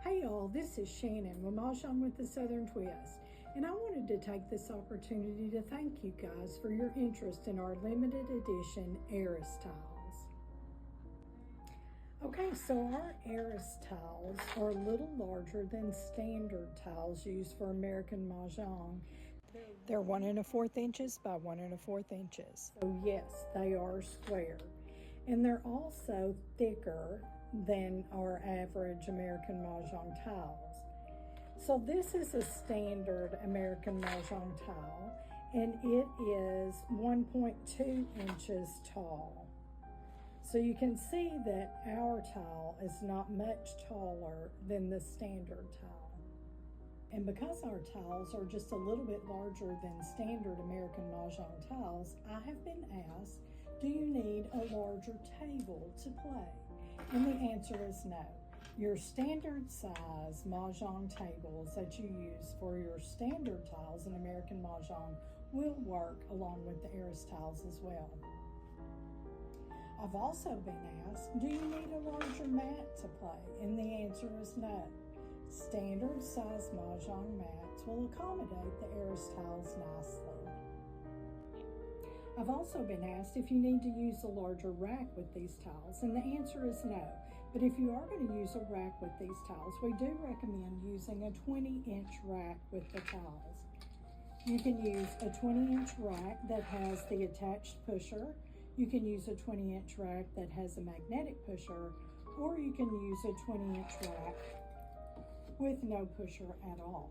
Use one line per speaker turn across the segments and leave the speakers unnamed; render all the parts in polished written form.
Hey y'all, this is Shannon with Mahjong with the Southern Twist, and I wanted to take this opportunity to thank you guys for your interest in our limited edition Eris tiles. Okay, so our Eris tiles are a little larger than standard tiles used for American Mahjong. They're 1 1/4 inches by 1 1/4 inches. So yes, they are square. And they're also thicker than our average American Mahjong tiles. So this is a standard American Mahjong tile, and it is 1.2 inches tall. So you can see that our tile is not much taller than the standard tile. And because our tiles are just a little bit larger than standard American Mahjong tiles, I have been asked, do you need a larger table to play? And the answer is no. Your standard size Mahjong tables that you use for your standard tiles in American Mahjong will work along with the Eris tiles as well. I've also been asked, do you need a larger mat to play? And the answer is no. Standard size Mahjong mats will accommodate the Eris tiles nicely. I've also been asked if you need to use a larger rack with these tiles, and the answer is no. But if you are going to use a rack with these tiles, we do recommend using a 20-inch rack with the tiles. You can use a 20-inch rack that has the attached pusher. You can use a 20-inch rack that has a magnetic pusher, or you can use a 20-inch rack with no pusher at all,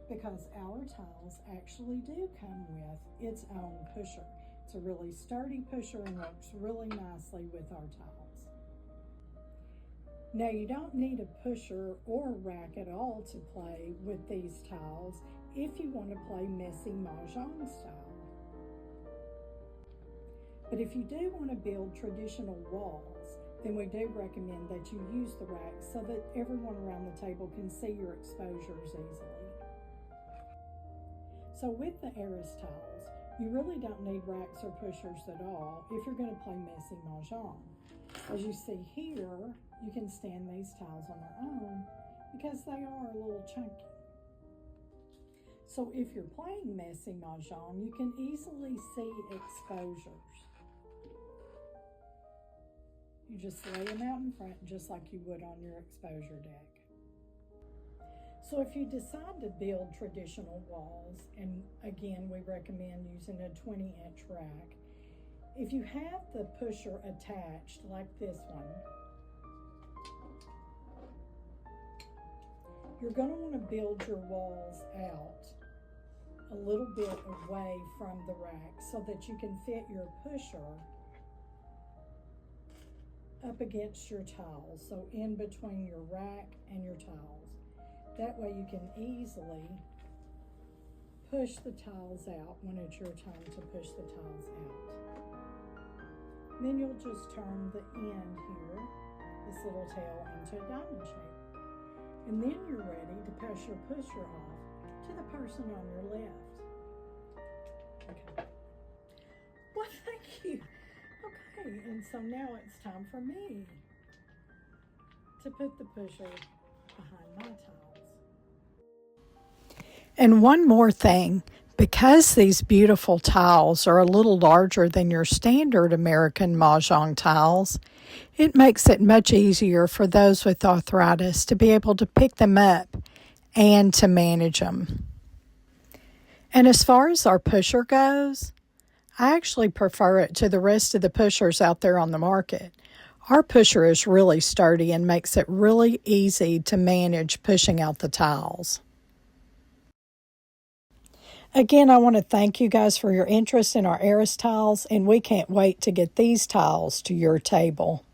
because our tiles actually do come with its own pusher. It's a really sturdy pusher and works really nicely with our tiles. Now, you don't need a pusher or a rack at all to play with these tiles if you want to play messy Mahjong style. But if you do want to build traditional walls, then we do recommend that you use the rack so that everyone around the table can see your exposures easily. So with the Eris tiles, you really don't need racks or pushers at all if you're going to play messy Mahjong. As you see here, you can stand these tiles on their own because they are a little chunky. So if you're playing messy Mahjong, you can easily see exposures. You just lay them out in front just like you would on your exposure deck. So if you decide to build traditional walls, and again, we recommend using a 20-inch rack, if you have the pusher attached like this one, you're going to want to build your walls out a little bit away from the rack so that you can fit your pusher up against your tiles, so in between your rack and your tiles. That way you can easily push the tiles out when it's your time to push the tiles out. Then you'll just turn the end here, this little tail, into a diamond shape. And then you're ready to pass your pusher off to the person on your left. Okay. Well, thank you. Okay, and so now it's time for me to put the pusher behind my tiles. And one more thing, because these beautiful tiles are a little larger than your standard American Mahjong tiles, it makes it much easier for those with arthritis to be able to pick them up and to manage them. And as far as our pusher goes, I actually prefer it to the rest of the pushers out there on the market. Our pusher is really sturdy and makes it really easy to manage pushing out the tiles. Again, I want to thank you guys for your interest in our Eris tiles, and we can't wait to get these tiles to your table.